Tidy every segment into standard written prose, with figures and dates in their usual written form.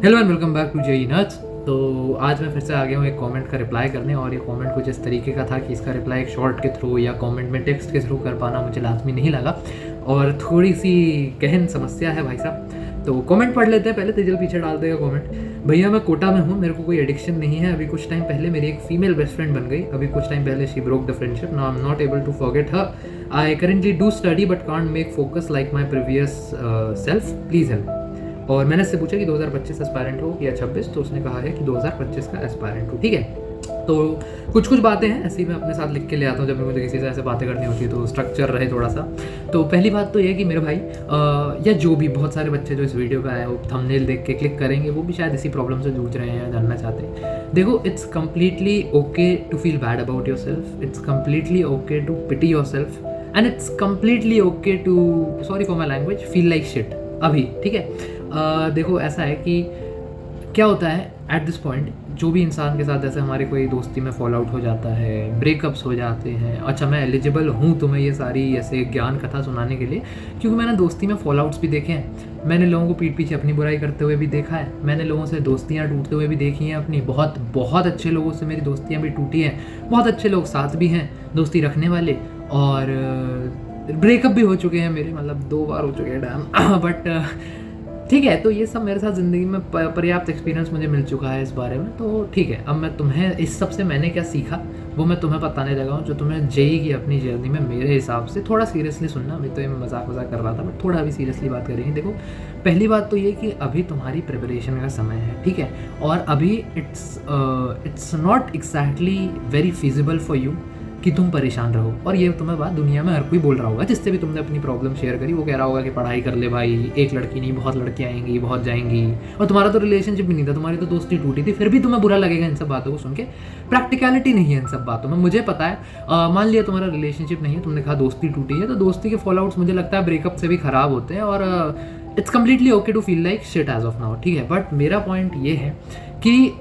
Hello and welcome back to JEE nuts. तो आज मैं फिर से आ गया हूँ एक कमेंट का रिप्लाई करने, और ये कमेंट कुछ इस तरीके का था कि इसका रिप्लाई एक शॉर्ट के थ्रू या कमेंट में टेक्स्ट के थ्रू कर पाना मुझे लाजमी नहीं लगा, और थोड़ी सी गहन समस्या है भाई साहब। तो कमेंट पढ़ लेते हैं, पहले तेजल पीछे डाल देगा कमेंट। भैया मैं कोटा में हूँ, मेरे को कोई एडिक्शन नहीं है। अभी कुछ टाइम पहले मेरी एक फीमेल बेस्ट फ्रेंड बन गई। अभी कुछ टाइम पहले she broke the friendship. Now I am not able to forget her. I currently do study but can't make focus like my previous self, please help. और मैंने उससे पूछा कि 2025 एस्पायरेंट हो या 26, तो उसने कहा है कि 2025 का एस्पायरेंट हो। ठीक है, तो कुछ बातें हैं ऐसी मैं अपने साथ लिख के ले आता हूँ जब भी मुझे किसी से ऐसे बातें करनी होती है, तो स्ट्रक्चर रहे थोड़ा सा। तो पहली बात तो ये कि मेरे भाई या जो भी बहुत सारे बच्चे जो इस वीडियो पे आए वो थंबनेल देख के क्लिक करेंगे, वो भी शायद इसी प्रॉब्लम से जूझ रहे हैं या जानना चाहते हैं। देखो, it's completely okay to feel bad about your self, it's completely okay to pity your self, and it's completely okay to, sorry for my language, feel like shit अभी। ठीक है, देखो ऐसा है कि क्या होता है एट दिस पॉइंट, जो भी इंसान के साथ ऐसे हमारे कोई दोस्ती में फॉल आउट हो जाता है, ब्रेकअप्स हो जाते हैं। अच्छा, मैं एलिजिबल हूँ तुम्हें ये सारी ऐसे ज्ञान कथा सुनाने के लिए, क्योंकि मैंने दोस्ती में फॉल आउट्स भी देखे हैं। मैंने लोगों को पीठ पीछे अपनी बुराई करते हुए भी देखा है। मैंने लोगों से दोस्तियाँ टूटते हुए भी देखी हैं अपनी। बहुत बहुत अच्छे लोगों से मेरी दोस्तियाँ भी टूटी हैं। बहुत अच्छे लोग साथ भी हैं दोस्ती रखने वाले, और ब्रेकअप भी हो चुके हैं मेरे, मतलब 2 बार हो चुके हैं डैम। बट ठीक है, तो ये सब मेरे साथ ज़िंदगी में पर्याप्त एक्सपीरियंस मुझे मिल चुका है इस बारे में। तो ठीक है, अब मैं तुम्हें इस सब से मैंने क्या सीखा वो मैं तुम्हें बताने लगा हूँ, जो तुम्हें जेई की अपनी जर्नी में मेरे हिसाब से थोड़ा सीरियसली सुनना। अभी तो ये मैं मजाक कर रहा था, बट थोड़ा अभी सीरियसली बात करेंगे। देखो, पहली बात तो ये कि अभी तुम्हारी प्रिपरेशन का समय है, ठीक है, और अभी it's not exactly very feasible for you कि तुम परेशान रहो। और ये तुम्हें बात दुनिया में हर कोई बोल रहा होगा, जिससे भी तुमने अपनी प्रॉब्लम शेयर करी, वो कह रहा होगा कि पढ़ाई कर ले भाई, एक लड़की नहीं बहुत लड़कियाँ आएंगी, बहुत जाएंगी। और तुम्हारा तो रिलेशनशिप भी नहीं था, तुम्हारी तो दोस्ती टूटी थी, फिर भी तुम्हें बुरा लगेगा इन सब बातों को सुन के। प्रैक्टिकलिटी नहीं है इन सब बातों में, मुझे पता है। मान लिया तुम्हारा रिलेशनशिप नहीं है, तुमने कहा दोस्ती टूटी है, तो दोस्ती के फॉल आउट्स मुझे लगता है ब्रेकअप से भी ख़राब होते हैं, और it's completely okay to feel like shit as of now. ठीक है, बट मेरा पॉइंट ये है कि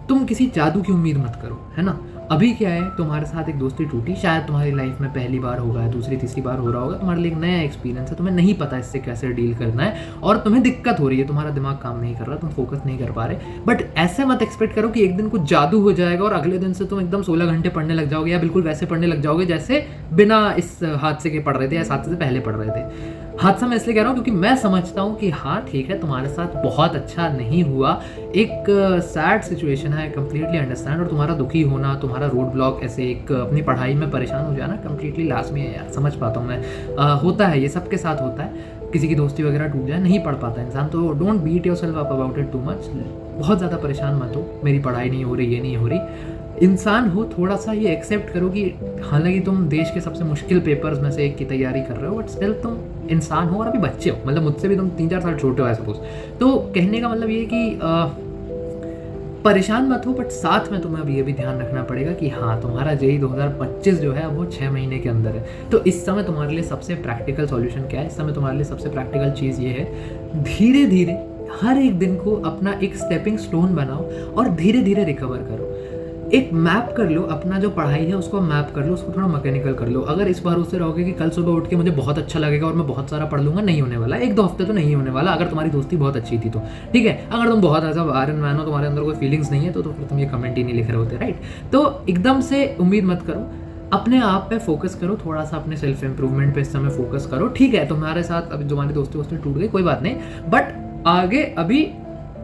तुम किसी जादू की उम्मीद मत करो, है ना। अभी क्या है, तुम्हारे साथ एक दोस्ती टूटी, शायद तुम्हारी लाइफ में पहली बार होगा, दूसरी तीसरी बार हो रहा होगा, तुम्हारे लिए एक नया एक्सपीरियंस है, तुम्हें नहीं पता इससे कैसे डील करना है, और तुम्हें दिक्कत हो रही है, तुम्हारा दिमाग काम नहीं कर रहा, तुम फोकस नहीं कर पा रहे। बट ऐसे मत एक्सपेक्ट करो कि एक दिन कुछ जादू हो जाएगा और अगले दिन से तुम एकदम 16 घंटे पढ़ने लग जाओगे, या बिल्कुल वैसे पढ़ने लग जाओगे जैसे बिना इस हादसे के पढ़ रहे थे या इस हादसे से पहले पढ़ रहे थे। हादसा मैं इसलिए कह रहा हूँ क्योंकि मैं समझता हूँ कि हाँ ठीक है, तुम्हारे साथ बहुत अच्छा नहीं हुआ, एक सैड सिचुएशन है, कंप्लीटली अंडरस्टैंड। और तुम्हारा दुखी होना, तुम्हारा रोड ब्लॉक ऐसे एक अपनी पढ़ाई में परेशान हो जाना कंप्लीटली लाजमी है यार, समझ पाता हूँ मैं। होता है, ये सबके साथ होता है, किसी की दोस्ती वगैरह टूट जाए, नहीं पढ़ पाता इंसान, तो don't beat your self up about it too much. बहुत ज़्यादा परेशान मत हो, मेरी पढ़ाई नहीं हो रही, ये नहीं हो रही। इंसान हो, थोड़ा सा ये एक्सेप्ट करो कि हालांकि तुम देश के सबसे मुश्किल पेपर्स में से एक की तैयारी कर रहे हो, बट स्टिल तुम इंसान हो और अभी बच्चे हो, मतलब मुझसे भी तुम 3-4 साल छोटे हो, आई सपोज। तो कहने का मतलब ये कि परेशान मत हो, बट साथ में तुम्हें अभी ये भी ध्यान रखना पड़ेगा कि हाँ, तुम्हारा जेई 2025 जो है वो 6 महीने के अंदर है। तो इस समय तुम्हारे लिए सबसे प्रैक्टिकल सॉल्यूशन क्या है? इस समय तुम्हारे लिए सबसे प्रैक्टिकल चीज़ ये है, धीरे धीरे हर एक दिन को अपना एक स्टेपिंग स्टोन बनाओ और धीरे धीरे रिकवर करो। एक मैप कर लो, अपना जो पढ़ाई है उसको मैप कर लो, उसको थोड़ा मैकेनिकल कर लो। अगर इस भरोसे रहोगे कि कल सुबह उठ के मुझे बहुत अच्छा लगेगा और मैं बहुत सारा पढ़ लूंगा, नहीं होने वाला। 1-2 हफ्ते तो नहीं होने वाला, अगर तुम्हारी दोस्ती बहुत अच्छी थी तो। ठीक है, अगर तुम बहुत ऐसा आयरन मैन हो, तुम्हारे अंदर कोई फीलिंग्स नहीं है, तो फिर तुम ये कमेंट ही नहीं लिख रहे होते, राइट। तो एकदम से उम्मीद मत करो, अपने आप पे फोकस करो, थोड़ा सा अपने सेल्फ इंप्रूवमेंट पे इस समय फोकस करो। ठीक है, तुम्हारे साथ अभी तुम्हारी दोस्ती टूट गई, कोई बात नहीं, बट आगे अभी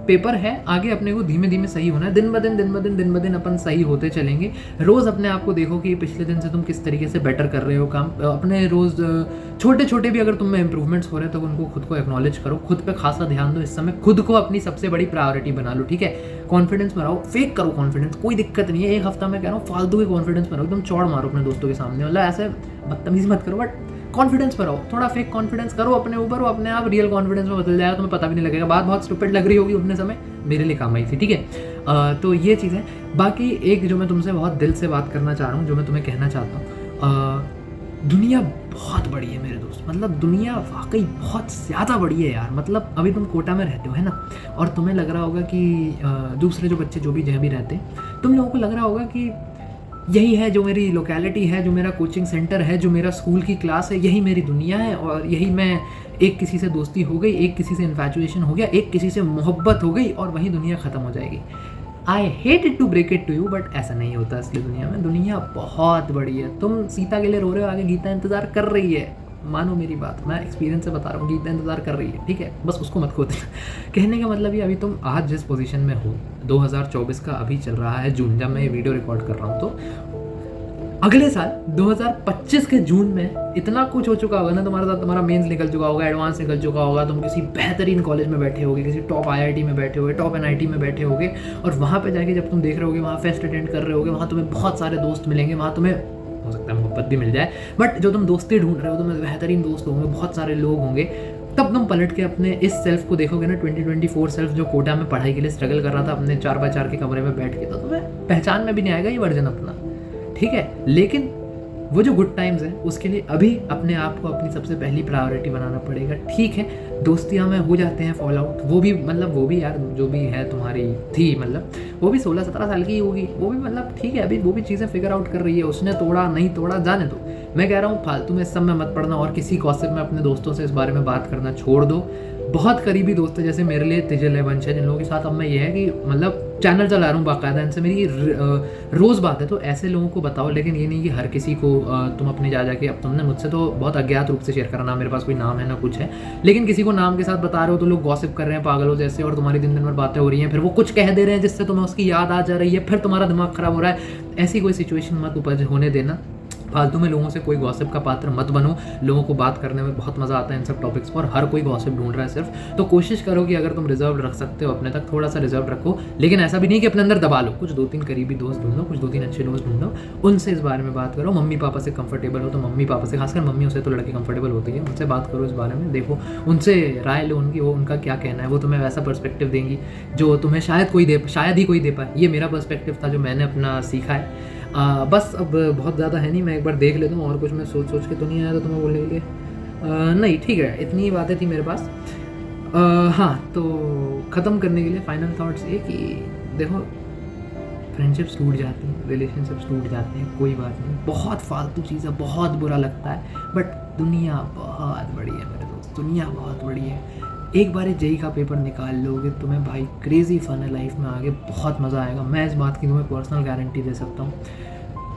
पेपर है, आगे अपने को धीमे धीमे सही होना है। दिन ब दिन अपन सही होते चलेंगे। रोज़ अपने आप को देखो कि पिछले दिन से तुम किस तरीके से बेटर कर रहे हो काम अपने। रोज़ छोटे छोटे भी अगर तुम में इंप्रूवमेंट्स हो रहे हैं तो उनको खुद को एक्नॉलेज करो, खुद पे खासा ध्यान दो इस समय, खुद को अपनी सबसे बड़ी प्रायोरिटी बना लो। ठीक है, कॉन्फिडेंस में रहो, फेक करो कॉन्फिडेंस, कोई दिक्कत नहीं है। 1 हफ्ता मैं कह रहा हूँ फालतू के कॉन्फिडेंस में रहो, एकदम चौड़ मारो अपने दोस्तों के सामने, मतलब ऐसे बदतमीजी मत करो, बट कॉन्फिडेंस पर रहो, थोड़ा फेक कॉन्फिडेंस करो अपने ऊपर, वो अपने आप रियल कॉन्फिडेंस में बदल जाएगा, तुम्हें पता भी नहीं लगेगा। बात बहुत स्टूपिड लग रही होगी उतने समय, मेरे लिए काम आई थी। ठीक है, तो ये चीज़ है। बाकी एक जो मैं तुमसे बहुत दिल से बात करना चाह रहा हूँ, जो मैं तुम्हें कहना चाहता हूँ, दुनिया बहुत बड़ी है मेरे दोस्त, मतलब दुनिया वाकई बहुत ज़्यादा बड़ी है यार। मतलब अभी तुम कोटा में रहते हो, है ना, और तुम्हें लग रहा होगा कि दूसरे जो बच्चे जो भी जहाँ भी रहते हैं, तुम लोगों को लग रहा होगा कि यही है जो मेरी लोकेलिटी है, जो मेरा कोचिंग सेंटर है, जो मेरा स्कूल की क्लास है, यही मेरी दुनिया है, और यही मैं एक किसी से दोस्ती हो गई, एक किसी से इन्फैचुएशन हो गया, एक किसी से मोहब्बत हो गई और वहीं दुनिया ख़त्म हो जाएगी। I hate it to break it to you, but ऐसा नहीं होता असली दुनिया में। दुनिया बहुत बड़ी है। तुम सीता के लिए रो रहे हो, आगे गीता इंतज़ार कर रही है। मानो मेरी बात, मैं एक्सपीरियंस से बता रहा हूँ, गीता इंतज़ार कर रही है, ठीक है, बस उसको मत खो देना। कहने का मतलब ये, अभी तुम आज जिस पोजीशन में हो, 2024 का अभी चल रहा है जून, जब मैं ये वीडियो रिकॉर्ड कर रहा हूँ, तो अगले साल 2025 के जून में इतना कुछ हो चुका होगा ना तुम्हारे साथ। तुम्हारा मेंस निकल चुका होगा, एडवांस निकल चुका होगा, तुम किसी बेहतरीन कॉलेज में बैठे होगे, किसी टॉप IIT में बैठे होगे, टॉप NIT में बैठे होगे, और वहाँ पे जाके जब तुम देख रहे होगे, वहाँ फेस्ट अटेंड कर रहे होगे, वहाँ तुम्हें बहुत सारे दोस्त मिलेंगे, वहाँ तुम्हें हो सकता है मोहब्बत भी मिल जाए, बट जो तुम दोस्ती ढूंढ रहे हो, तुम्हें बेहतरीन दोस्त होंगे, बहुत सारे लोग होंगे। तब तुम पलट के अपने इस सेल्फ को देखोगे ना, 2024 सेल्फ जो कोटा में पढ़ाई के लिए स्ट्रगल कर रहा था अपने 4x4 के कमरे में बैठ के, तो तुम्हें पहचान में भी नहीं आएगा ये वर्जन अपना, ठीक है। लेकिन वो जो गुड टाइम्स हैं, उसके लिए अभी अपने आप को अपनी सबसे पहली प्रायोरिटी बनाना पड़ेगा, ठीक है। दोस्तियाँ में हो जाते हैं फॉल आउट, वो भी यार जो भी है तुम्हारी थी, मतलब वो भी 16-17 साल की होगी, वो भी मतलब ठीक है, अभी वो भी चीज़ें फिगर आउट कर रही है। उसने तोड़ा नहीं तोड़ा जाने दो। मैं कह रहा हूँ फालतू में इस सब में मत पड़ना, और किसी गॉसिप में अपने दोस्तों से इस बारे में बात करना छोड़ दो। बहुत करीबी दोस्त है, जैसे मेरे लिए तिजल है, वंश है, जिन लोगों के साथ अब मैं ये है कि मतलब चैनल चला रहा हूँ बाकायदा, इनसे मेरी रोज़ बात है, तो ऐसे लोगों को बताओ। लेकिन ये नहीं कि हर किसी को तुम अपने जा के, अब तुमने मुझसे तो बहुत अज्ञात रूप से शेयर करा, ना मेरे पास कोई नाम है ना कुछ है, लेकिन किसी को नाम के साथ बता रहे हो तो लोग गॉसिप कर रहे हैं पागलों जैसे, और तुम्हारी दिन भर बातें हो रही हैं, फिर वो कुछ कह दे रहे हैं जिससे तुम्हें उसकी याद आ जा रही है, फिर तुम्हारा दिमाग खराब हो रहा है। ऐसी कोई सिचुएशन मत उपज होने देना। फालतू में लोगों से कोई गॉसिप का पात्र मत बनो। लोगों को बात करने में बहुत मज़ा आता है इन सब टॉपिक्स पर, हर कोई गॉसिप ढूंढ रहा है सिर्फ। तो कोशिश करो कि अगर तुम रिजर्व रख सकते हो अपने तक, थोड़ा सा रिजर्व रखो, लेकिन ऐसा भी नहीं कि अपने अंदर दबा लो। कुछ 2-3 करीबी दोस्त ढूंढो, कुछ 2-3 अच्छे दोस्त ढूंढो, उनसे इस बारे में बात करो। मम्मी पापा से कंफर्टेबल हो तो मम्मी पापा से, खासकर मम्मियों से तो लड़की कंफर्टेबल होती है, उनसे बात करो इस बारे में, देखो उनसे राय लो उनकी, वो उनका क्या कहना है। वो तुम्हें वैसा पर्सपेक्टिव देंगी जो तुम्हें शायद ही कोई दे पाए। ये मेरा पर्सपेक्टिव था जो मैंने अपना सीखा है। बस अब बहुत ज़्यादा है नहीं, मैं एक बार देख लेता हूँ, और कुछ मैं सोच के तो नहीं आया था तुम्हें बोलने के लिए। नहीं, ठीक है, इतनी ही बातें थी मेरे पास। हाँ, तो ख़त्म करने के लिए फाइनल थॉट्स ये कि देखो, फ्रेंडशिप्स टूट जाती हैं, रिलेशनशिप्स टूट जाते हैं, कोई बात नहीं, बहुत फालतू चीज़ है, बहुत बुरा लगता है, बट दुनिया बहुत बड़ी है मेरे दोस्त, दुनिया बहुत बड़ी है। एक बार जेई का पेपर निकाल लोगे, तुम्हें भाई क्रेजी फन है लाइफ में, आगे बहुत मज़ा आएगा। मैं इस बात की तुम्हें पर्सनल गारंटी दे सकता हूँ।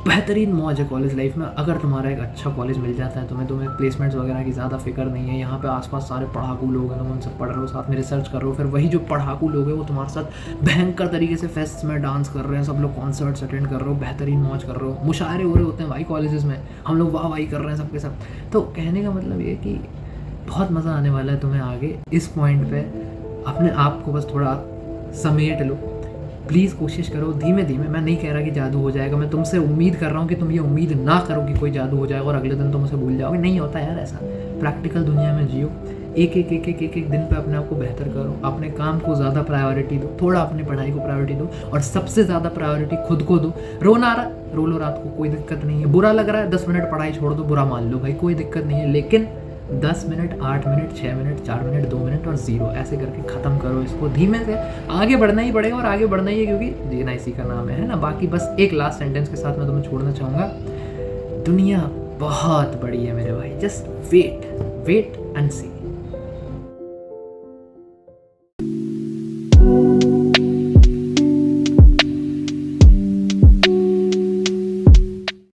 बेहतरीन मौज है कॉलेज लाइफ में, अगर तुम्हारा एक अच्छा कॉलेज मिल जाता है तुम्हें प्लेसमेंट्स वगैरह की ज़्यादा फिक्र नहीं है। यहाँ पे आसपास सारे पढ़ाकू लोग हैं, तुम उनसे पढ़ रहे हो, साथ में रिसर्च कर रहे हो, फिर वही जो पढ़ाकू लोग हैं वो तुम्हारे साथ भयंकर तरीके से फेस्ट में डांस कर रहे हैं, सब लोग कॉन्सर्ट्स अटेंड कर रहे हो, बेहतरीन मौज कर रहे हो, मुशायरे हो रहे होते हैं भाई कॉलेजेस में, हम लोग वाह वाही कर रहे हैं सबके सब। तो कहने का मतलब ये कि बहुत मज़ा आने वाला है तुम्हें आगे। इस पॉइंट पे अपने आप को बस थोड़ा समेट लो, प्लीज़ कोशिश करो धीमे धीमे। मैं नहीं कह रहा कि जादू हो जाएगा, मैं तुमसे उम्मीद कर रहा हूँ कि तुम ये उम्मीद ना करो कि कोई जादू हो जाएगा और अगले दिन तुम उसे भूल जाओगे। नहीं होता यार ऐसा। प्रैक्टिकल दुनिया में जियो, एक एक दिन पे अपने आप को बेहतर करो, अपने काम को ज़्यादा प्रायोरिटी दो, थोड़ा अपनी पढ़ाई को प्रायोरिटी दो, और सबसे ज़्यादा प्रायोरिटी खुद को दो। रोना आ रहा रो लो रात को, कोई दिक्कत नहीं है। बुरा लग रहा है 10 मिनट पढ़ाई छोड़ दो, बुरा मान लो भाई, कोई दिक्कत नहीं है। लेकिन 10 minute, 8 minute, 6 minute, 4 minute, 2 minute और 0 ऐसे करके ख़त्म करो इसको धीमे से। आगे बढ़ना ही पड़ेगा और आगे बढ़ना ही है, क्योंकि जीना इसी का नाम है ना। बाकी बस एक लास्ट सेंटेंस के साथ मैं तुम्हें छोड़ना चाहूँगा, दुनिया बहुत बड़ी है मेरे भाई, जस्ट वेट एंड सी।